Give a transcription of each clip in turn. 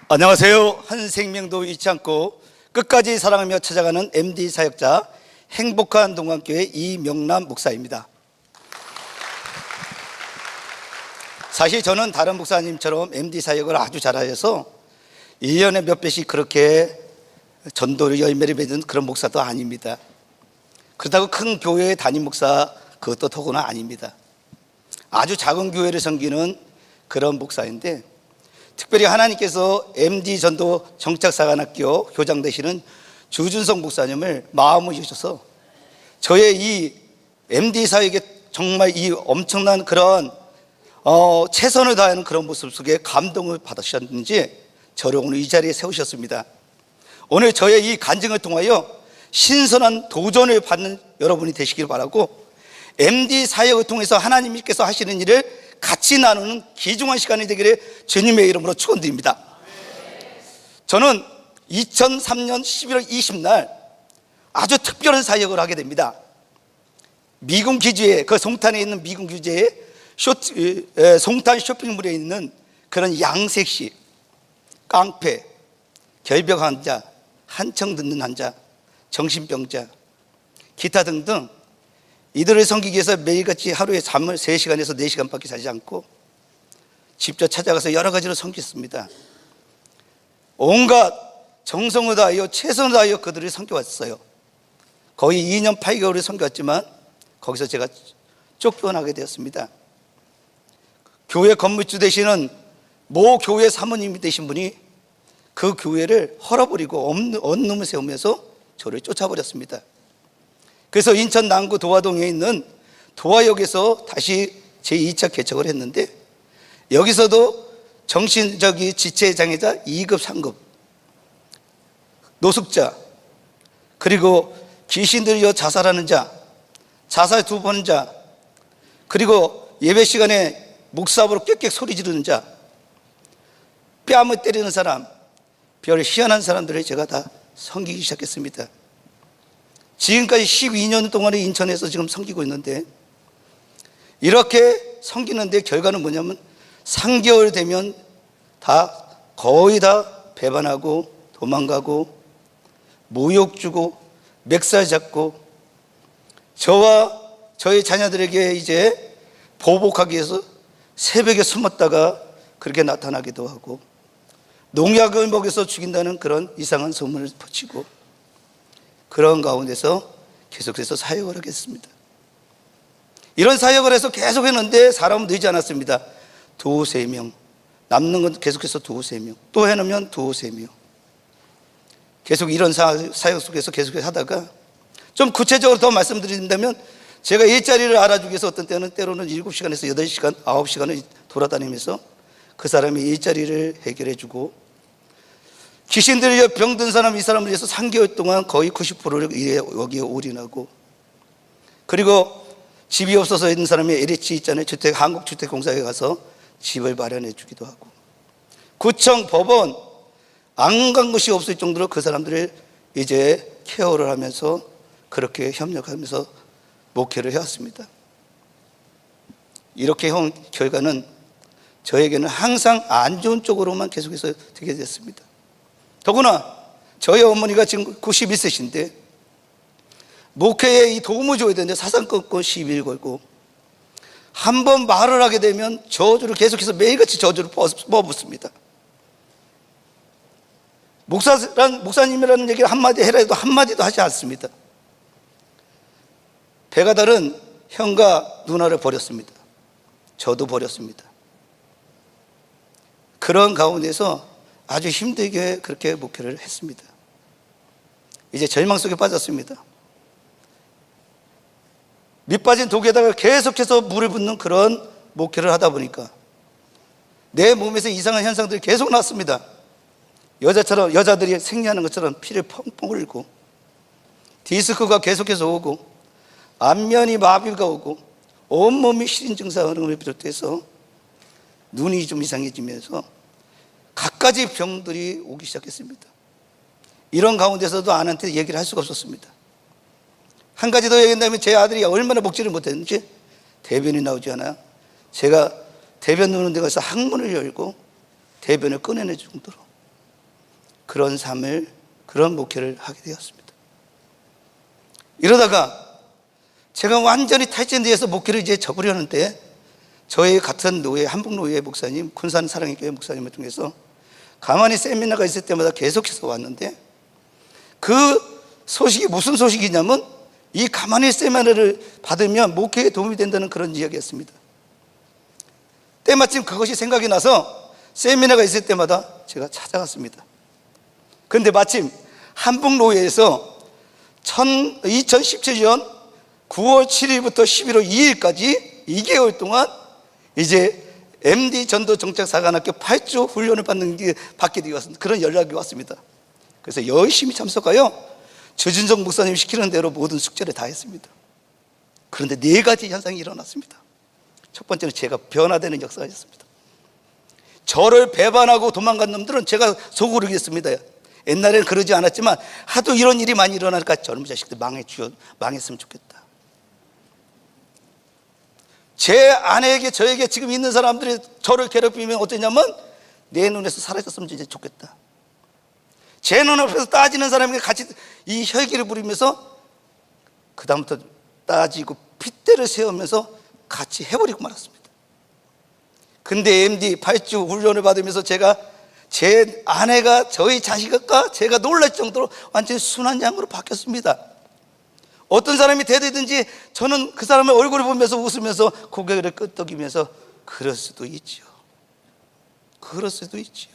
안녕하세요. 한 생명도 잃지 않고 끝까지 사랑하며 찾아가는 MD 사역자 행복한 동안교회 이명남 목사입니다. 사실 저는 다른 목사님처럼 MD 사역을 아주 잘하여서 1년에 몇 배씩 그렇게 전도를 열매를 맺는 그런 목사도 아닙니다. 그렇다고 큰 교회의 담임 목사 그것도 더구나 아닙니다. 아주 작은 교회를 섬기는 그런 목사인데, 특별히 하나님께서 MD 전도 정착사관학교 교장 되시는 주준성 목사님을 마음을 주셔서 저의 이 MD 사역에 정말 이 엄청난 그런 최선을 다하는 그런 모습 속에 감동을 받으셨는지 저를 오늘 이 자리에 세우셨습니다. 오늘 저의 이 간증을 통하여 신선한 도전을 받는 여러분이 되시길 바라고, MD 사역을 통해서 하나님께서 하시는 일을 같이 나누는 귀중한 시간이 되기를 주님의 이름으로 축원드립니다. 저는 2003년 11월 20날 아주 특별한 사역을 하게 됩니다. 미군 기지에, 그 송탄에 있는 미군 기지에 송탄 쇼핑몰에 있는 그런 양색시, 깡패, 결벽 환자, 한청 듣는 환자, 정신병자, 기타 등등 이들을 섬기기 위해서 매일같이 하루에 잠을 3시간에서 4시간밖에 자지 않고 직접 찾아가서 여러 가지로 섬겼습니다. 온갖 정성을 다하여 최선을 다하여 그들을 섬겨왔어요. 거의 2년 8개월을 섬겨왔지만 거기서 제가 쫓겨나게 되었습니다. 교회 건물주 되시는 모 교회 사모님이 되신 분이 그 교회를 헐어버리고 원룸을 세우면서 저를 쫓아버렸습니다. 그래서 인천 남구 도화동에 있는 도화역에서 다시 제2차 개척을 했는데, 여기서도 정신적인 지체장애자 2급, 3급, 노숙자, 그리고 귀신 들려 자살하는 자, 자살 2번 자, 그리고 예배 시간에 목사업으로 꽥꽥 소리 지르는 자, 뺨을 때리는 사람, 별 희한한 사람들을 제가 다 섬기기 시작했습니다. 지금까지 12년 동안에 인천에서 지금 섬기고 있는데, 이렇게 섬기는데 결과는 뭐냐면 3개월 되면 거의 다 배반하고 도망가고 모욕 주고 멱살 잡고, 저와 저희 자녀들에게 이제 보복하기 위해서 새벽에 숨었다가 그렇게 나타나기도 하고, 농약을 먹여서 죽인다는 그런 이상한 소문을 퍼치고, 그런 가운데서 계속해서 사역을 하겠습니다. 이런 사역을 해서 계속 했는데 사람은 늘지 않았습니다. 2-3명, 남는 건 계속해서 2-3명, 또 해놓으면 2-3명, 계속 이런 사역 속에서 계속해서 하다가, 좀 구체적으로 더 말씀드린다면, 제가 일자리를 알아주기 위해서 어떤 때는 때로는 7시간에서 8시간, 9시간을 돌아다니면서 그 사람이 일자리를 해결해주고, 귀신 들려 병든 사람, 이 사람을 위해서 3개월 동안 거의 90%를 여기에 올인하고, 그리고 집이 없어서 있는 사람이 LH 있잖아요. 한국주택공사에 가서 집을 마련해 주기도 하고, 구청, 법원 안 간 곳이 없을 정도로 그 사람들을 이제 케어를 하면서 그렇게 협력하면서 목회를 해왔습니다. 이렇게 한 결과는 저에게는 항상 안 좋은 쪽으로만 계속해서 되게 됐습니다. 더구나 저희 어머니가 지금 91세신데 목회에 이 도움을 줘야 되는데 사상 끊고 시비를 걸고, 한 번 말을 하게 되면 저주를 계속해서 매일같이 저주를 퍼붓습니다. 목사님이라는 얘기를 한마디 해라 해도 한마디도 하지 않습니다. 배가 다른 형과 누나를 버렸습니다. 저도 버렸습니다. 그런 가운데서 아주 힘들게 그렇게 목회를 했습니다. 이제 절망 속에 빠졌습니다. 밑 빠진 독에다가 계속해서 물을 붓는 그런 목회를 하다 보니까 내 몸에서 이상한 현상들이 계속 났습니다. 여자들이 생리하는 것처럼 피를 펑펑 흘리고, 디스크가 계속해서 오고, 안면이 마비가 오고, 온몸이 시린 증상을 비롯해서 눈이 좀 이상해지면서 갖가지 병들이 오기 시작했습니다. 이런 가운데서도 아내한테 얘기를 할 수가 없었습니다. 한 가지 더 얘기한다면, 제 아들이 얼마나 먹지를 못했는지 대변이 나오지 않아요. 제가 대변 누는 데 가서 항문을 열고 대변을 꺼내낼 정도로 그런 삶을, 그런 목회를 하게 되었습니다. 이러다가 제가 완전히 탈진되어서 목회를 이제 접으려는데 저희 같은 노예, 한북노예 목사님, 군산 사랑의 교회 목사님을 통해서 가만히 세미나가 있을 때마다 계속해서 왔는데, 그 소식이 무슨 소식이냐면 이 가만히 세미나를 받으면 목회에 도움이 된다는 그런 이야기였습니다. 때마침 그것이 생각이 나서 세미나가 있을 때마다 제가 찾아갔습니다. 그런데 마침 한북노예에서 2017년 9월 7일부터 11월 2일까지 2개월 동안 이제 MD 전도 정착사관학교 8주 훈련을 받게 되었습니다. 그런 연락이 왔습니다. 그래서 열심히 참석하여 조진정 목사님 시키는 대로 모든 숙제를 다 했습니다. 그런데 4가지 현상이 일어났습니다. 첫 번째는 제가 변화되는 역사였습니다. 저를 배반하고 도망간 놈들은 제가 속으로 이겼습니다. 옛날에는 그러지 않았지만 하도 이런 일이 많이 일어나니까 젊은 자식들 망했으면 좋겠다. 제 아내에게, 저에게 지금 있는 사람들이 저를 괴롭히면 어떠냐면 내 눈에서 사라졌으면 이제 좋겠다. 제 눈앞에서 따지는 사람에게 같이 이 혈기를 부리면서 그 다음부터 따지고 핏대를 세우면서 같이 해버리고 말았습니다. 근데 MD 8주 훈련을 받으면서 제가, 제 아내가 저희 자식과 제가 놀랄 정도로 완전히 순한 양으로 바뀌었습니다. 어떤 사람이 대들든지 저는 그 사람의 얼굴을 보면서 웃으면서 고개를 끄덕이면서 그럴 수도 있지요. 그럴 수도 있지요.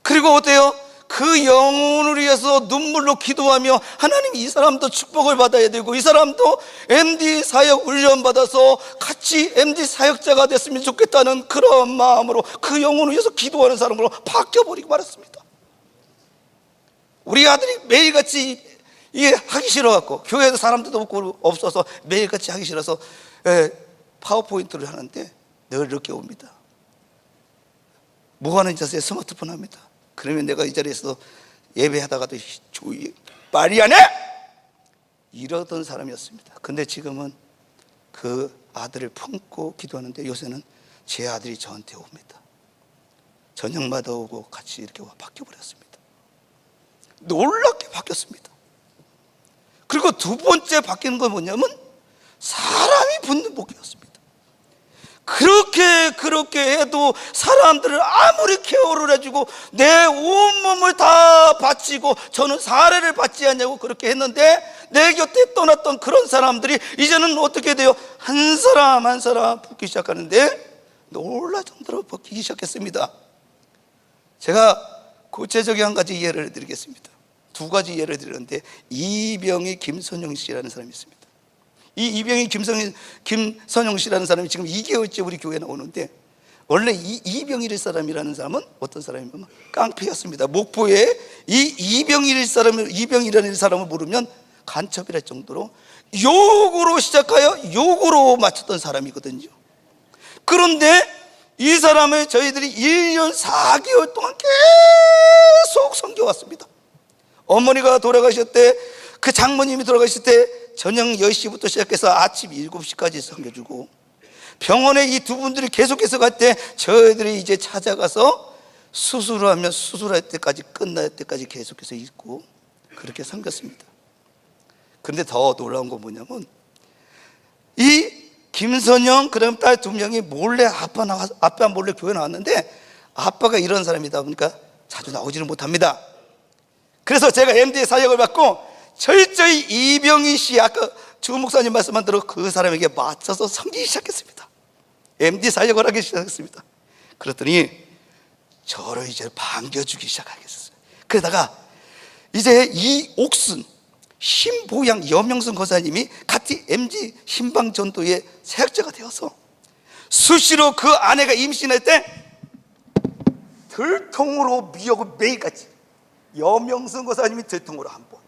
그리고 어때요? 그 영혼을 위해서 눈물로 기도하며 하나님, 이 사람도 축복을 받아야 되고 이 사람도 MD 사역 훈련 받아서 같이 MD 사역자가 됐으면 좋겠다는 그런 마음으로 그 영혼을 위해서 기도하는 사람으로 바뀌어버리고 말았습니다. 우리 아들이 매일같이 이게 하기 싫어갖고, 교회에도 사람들도 없어서 매일같이 하기 싫어서 파워포인트를 하는데 늘 늦게 옵니다. 뭐 하는 자세에 스마트폰 합니다. 그러면 내가 이 자리에서 예배하다가도 조용히 말이 안 해! 이러던 사람이었습니다. 근데 지금은 그 아들을 품고 기도하는데 요새는 제 아들이 저한테 옵니다. 저녁마다 오고 같이 이렇게 바뀌어버렸습니다. 놀랍게 바뀌었습니다. 그리고 두 번째 바뀌는 건 뭐냐면 사람이 붙는 목회였습니다. 그렇게 해도 사람들을 아무리 케어를 해주고 내 온몸을 다 바치고 저는 사례를 받지 않냐고 그렇게 했는데, 내 곁에 떠났던 그런 사람들이 이제는 어떻게 돼요? 한 사람 한 사람 붙기 시작하는데 놀랄 정도로 붙기 시작했습니다. 제가 구체적인 한 가지 예를 드리겠습니다. 2가지 예를 드렸는데, 이병희 김선영 씨라는 사람이 있습니다. 이 이병희 김선영 씨라는 사람이 지금 2개월째 우리 교회에 나오는데, 원래 이 이병일 사람이라는 사람은 어떤 사람이냐면 깡패였습니다. 목포에 이 이병일이라는 사람을 모르면 간첩이랄 정도로 욕으로 시작하여 욕으로 마쳤던 사람이거든요. 그런데 이 사람을 저희들이 1년 4개월 동안 계속 섬겨왔습니다. 어머니가 돌아가실 때, 그 장모님이 돌아가실 때 저녁 10시부터 시작해서 아침 7시까지 섬겨주고, 병원에 이 두 분들이 계속해서 갈 때 저희들이 이제 찾아가서 수술하면 수술할 때까지, 끝날 때까지 계속해서 있고 그렇게 섬겼습니다. 그런데 더 놀라운 건 뭐냐면, 이 김선영 그다음 딸 2명이 몰래 아빠 몰래 교회 나왔는데, 아빠가 이런 사람이다 보니까 자주 나오지는 못합니다. 그래서 제가 MD 사역을 받고 철저히 이병희 씨, 아까 주 목사님 말씀한 대로 그 사람에게 맞춰서 섬기기 시작했습니다. MD 사역을 하기 시작했습니다. 그랬더니 저를 이제 반겨주기 시작하겠어요. 그러다가 이제 이 옥순 신보양 여명순 권사님이 같이 MD 신방전도의 사역자가 되어서 수시로 그 아내가 임신할 때 들통으로 미역을 매일같이, 여명순 권사님이 들통으로 한 번,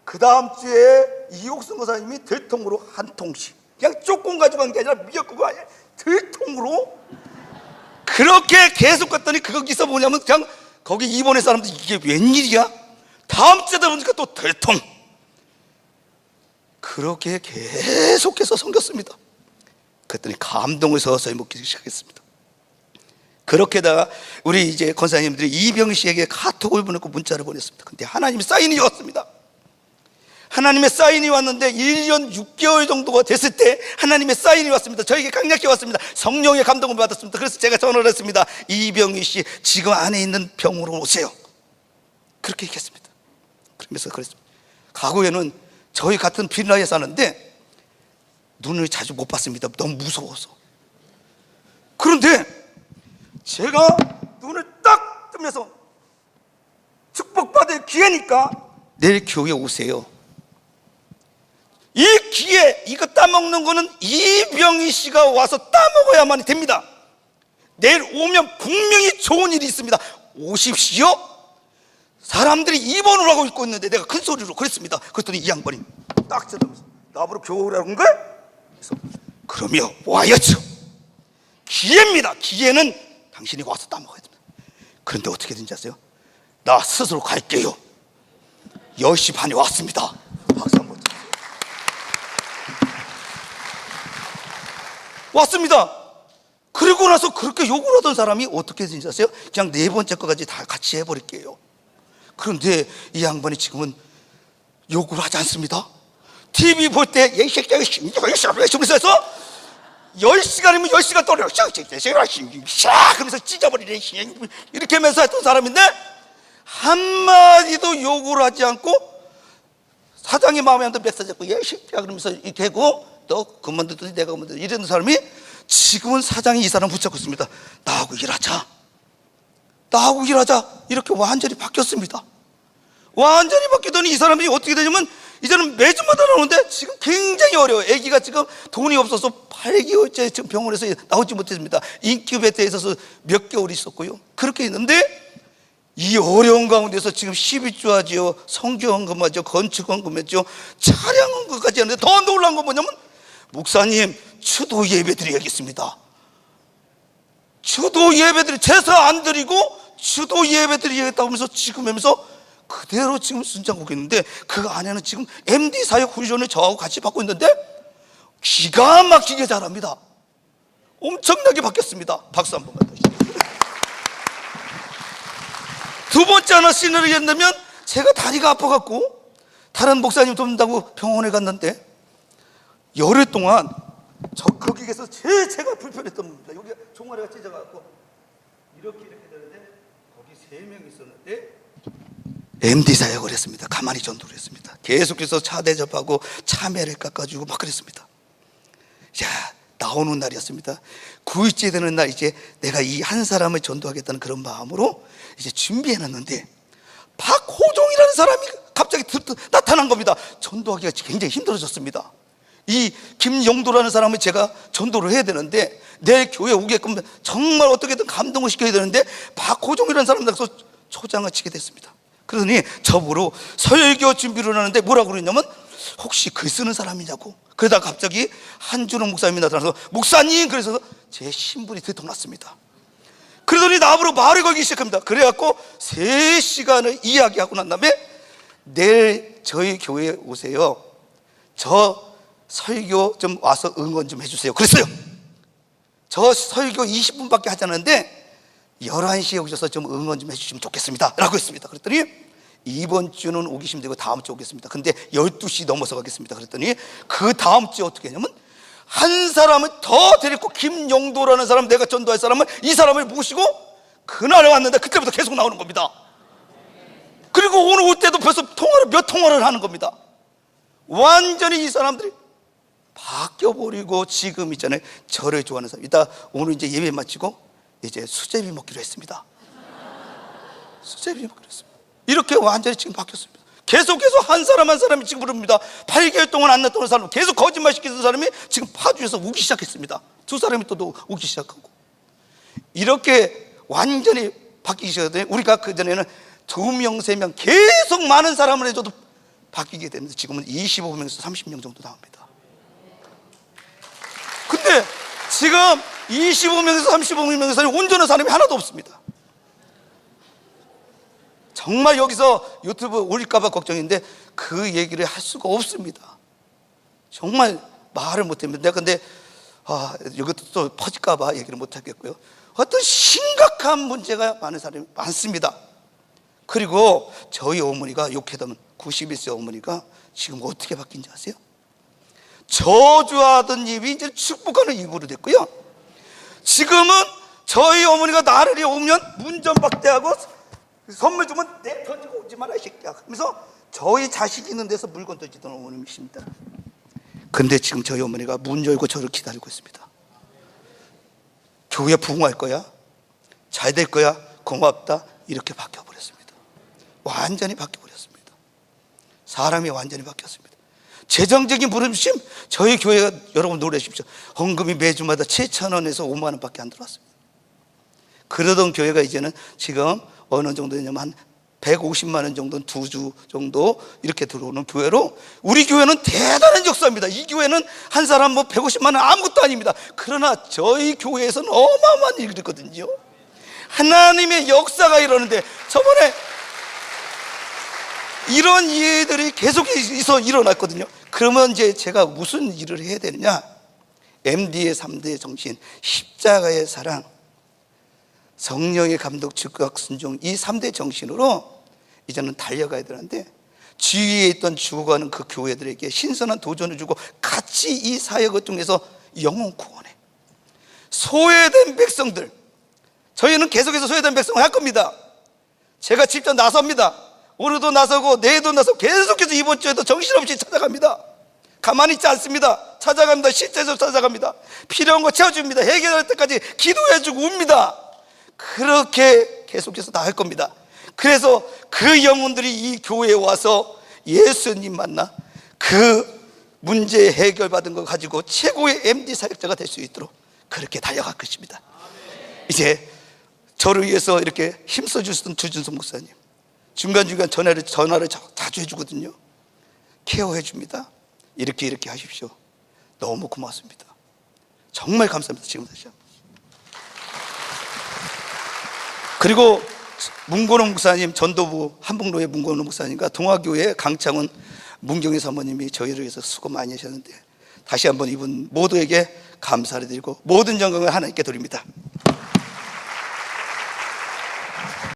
그 다음 주에 이옥순 권사님이 들통으로 한 통씩, 그냥 조금 가지고 간 게 아니라 미역국이 아니라 들통으로 그렇게 계속 갔더니 거기서 뭐냐면 그냥 거기 입원의 사람들 이게 웬일이야? 다음 주에다 보니까 또 들통. 그렇게 계속해서 섬겼습니다. 그랬더니 감동을 서서히 먹기 시작했습니다. 그렇게다가 우리 이제 권사님들이 이병희 씨에게 카톡을 보내고 문자를 보냈습니다. 근데 하나님의 사인이 왔습니다. 하나님의 사인이 왔는데 1년 6개월 정도가 됐을 때 하나님의 사인이 왔습니다. 저에게 강력히 왔습니다. 성령의 감동을 받았습니다. 그래서 제가 전화를 했습니다. 이병희 씨, 지금 안에 있는 병으로 오세요. 그렇게 얘기했습니다. 그러면서 그랬습니다. 과거에는 저희 같은 빌라에 사는데 눈을 자주 못 봤습니다. 너무 무서워서. 그런데 제가 눈을 딱 뜨면서 축복받을 기회니까 내일 교회 오세요. 이 기회, 이거 따먹는 거는 이병희 씨가 와서 따먹어야만 됩니다. 내일 오면 분명히 좋은 일이 있습니다. 오십시오. 사람들이 입원을 하고 있고 있는데 내가 큰 소리로 그랬습니다. 그랬더니 이 양반이 딱 쳐다보면서 나보러 교회 오라는 거야? 그래서 그러면 와야죠. 기회입니다. 기회는 당신이 와서 따먹어야 됩니다. 그런데 어떻게 된지 아세요? 나 스스로 갈게요. 10시 반에 왔습니다. 박수 한번 주세요. 왔습니다. 그리고 나서 그렇게 욕을 하던 사람이 어떻게 된지 아세요? 그냥 네 번째 거까지 다 같이 해버릴게요. 그런데 이 양반이 지금은 욕을 하지 않습니다. TV 볼 때 이 새끼가 해서 10시간이면 10시간 떠려 그러면서 찢어버리네 이렇게 하면서 했던 사람인데 한마디도 욕을 하지 않고 사장이 마음에 안 들면 멱살 잡고 야 새끼야 그러면서 이렇게 하고 너 그만두더니 내가 그만두더니 이런 사람이 지금은 사장이 이 사람 붙잡고 있습니다. 나하고 일하자, 나하고 일하자. 이렇게 완전히 바뀌었습니다. 완전히 바뀌더니 이 사람이 어떻게 되냐면 이제는 매주마다 나오는데 지금 굉장히 어려워요. 아기가 지금 돈이 없어서 8개월째 지금 병원에서 나오지 못했습니다. 인큐베이터에 있어서 몇 개월 있었고요. 그렇게 있는데 이 어려운 가운데서 지금 12주 하지요, 성교헌금 하죠, 건축헌금 했죠, 차량헌금까지 하는데 더 놀라운 건 뭐냐면 목사님 추도 예배 드려야겠습니다. 추도 예배 제사 안 드리고 추도 예배 드리겠다고 하면서 지금 하면서 그대로 지금 순장하고 있는데 그 안에는 지금 MD 사역 훈련을 저하고 같이 받고 있는데 기가 막히게 잘합니다. 엄청나게 바뀌었습니다. 박수 한번 받으시죠. 두 번째 하나 시너를 했다면 제가 다리가 아파갖고 다른 목사님 돕는다고 병원에 갔는데 열흘 동안 거기에서 제가 불편했던 겁니다. 여기 종아리가 찢어갖고 이렇게 되는데 거기 3명 있었는데 MD 사역을 했습니다. 가만히 전도를 했습니다. 계속해서 차 대접하고 참외를 깎아주고 막 그랬습니다. 자, 나오는 날이었습니다. 9일째 되는 날 이제 내가 이 한 사람을 전도하겠다는 그런 마음으로 이제 준비해놨는데 박호종이라는 사람이 갑자기 나타난 겁니다. 전도하기가 굉장히 힘들어졌습니다. 이 김용도라는 사람을 제가 전도를 해야 되는데 내 교회에 오게끔 정말 어떻게든 감동을 시켜야 되는데 박호종이라는 사람한테서 초장을 치게 됐습니다. 그러더니 저보러 설교 준비를 하는데 뭐라고 그랬냐면 혹시 글 쓰는 사람이냐고. 그러다 갑자기 한준호 목사님이 나타나서 목사님, 그래서 제 신분이 들통났습니다. 그러더니 나보고 말을 걸기 시작합니다. 그래갖고 3시간을 이야기하고 난 다음에 내일 저희 교회에 오세요. 저 설교 좀 와서 응원 좀 해주세요. 그랬어요. 저 설교 20분밖에 하지 않았는데 11시에 오셔서 좀 응원 좀 해주시면 좋겠습니다 라고 했습니다. 그랬더니 이번 주는 오기 힘들고 다음 주 오겠습니다. 근데 12시 넘어서 가겠습니다. 그랬더니 그 다음 주에 어떻게 했냐면 한 사람을 더 데리고 김용도라는 사람, 내가 전도할 사람을 이 사람을 모시고 그날에 왔는데 그때부터 계속 나오는 겁니다. 그리고 오늘 올 때도 벌써 몇 통화를 하는 겁니다. 완전히 이 사람들이 바뀌어버리고 지금 있잖아요, 저를 좋아하는 사람. 이따 오늘 이제 예배 마치고 이제 수제비 먹기로 했습니다. 수제비 먹기로 했습니다. 이렇게 완전히 지금 바뀌었습니다. 계속해서 한 사람 한 사람이 지금 부릅니다. 8개월 동안 안 났던 사람, 계속 거짓말 시키는 사람이 지금 파주에서 우기 시작했습니다. 두 사람이 또 우기 시작하고 이렇게 완전히 바뀌기 시작했더니 우리가 그전에는 2명, 3명 계속 많은 사람을 해줘도 바뀌게 되는데 지금은 25명에서 30명 정도 나옵니다. 근데 지금 25명에서 35명에서 온전한 사람이 하나도 없습니다. 정말 여기서 유튜브 올릴까봐 걱정인데 그 얘기를 할 수가 없습니다. 정말 말을 못합니다. 내가 근데 이것도 또 퍼질까봐 얘기를 못하겠고요. 어떤 심각한 문제가 많은 사람이 많습니다. 그리고 저희 어머니가 욕해담은 91세 어머니가 지금 어떻게 바뀐지 아세요? 저주하던 입이 이제 축복하는 입으로 됐고요. 지금은 저희 어머니가 나를 오면 문전박대하고 선물 주면 내 던지고 오지 마라 이 새끼야 하면서 저희 자식 있는 데서 물건 던지던 어머님이십니다. 근데 지금 저희 어머니가 문 열고 저를 기다리고 있습니다. 교회 부흥할 거야? 잘 될 거야? 고맙다. 이렇게 바뀌어버렸습니다. 완전히 바뀌어버렸습니다. 사람이 완전히 바뀌었습니다. 재정적인 부르심, 저희 교회가 여러분 노래하십시오. 헌금이 매주마다 7,000원에서 5만 원밖에 안 들어왔습니다. 그러던 교회가 이제는 지금 어느 정도 되냐면 한 150만 원 정도는 2주 정도 이렇게 들어오는 교회로, 우리 교회는 대단한 역사입니다. 이 교회는 한 사람 뭐 150만 원 아무것도 아닙니다. 그러나 저희 교회에서는 어마어마한 일이 있거든요. 하나님의 역사가 이러는데, 저번에 이런 일들이 계속해서 일어났거든요. 그러면 이제 제가 무슨 일을 해야 되느냐? MD의 3대 정신, 십자가의 사랑, 성령의 감독, 즉각 순종, 이 3대 정신으로 이제는 달려가야 되는데, 주위에 있던 죽어가는 그 교회들에게 신선한 도전을 주고 같이 이 사역을 통해서 영혼 구원해. 소외된 백성들, 저희는 계속해서 소외된 백성을 할 겁니다. 제가 직접 나섭니다. 오늘도 나서고 내일도 나서고 계속해서 이번 주에도 정신없이 찾아갑니다. 가만히 있지 않습니다. 찾아갑니다. 실제로 찾아갑니다. 필요한 거 채워줍니다. 해결할 때까지 기도해주고 옵니다. 그렇게 계속해서 다 할 겁니다. 그래서 그 영혼들이 이 교회에 와서 예수님 만나 그 문제 해결받은 거 가지고 최고의 MD 사역자가 될 수 있도록 그렇게 달려갈 것입니다. 이제 저를 위해서 이렇게 힘써 주시던 주준석 목사님, 중간중간 전화를 자주 해주거든요. 케어해 줍니다. 이렇게 하십시오. 너무 고맙습니다. 정말 감사합니다. 지금 다시 한번. 그리고 문건호 목사님, 전도부 한북로의 문건호 목사님과 동화교회 강창훈 문경희 사모님이 저희를 위해서 수고 많이 하셨는데, 다시 한번 이분 모두에게 감사를 드리고 모든 영광을 하나님께 드립니다.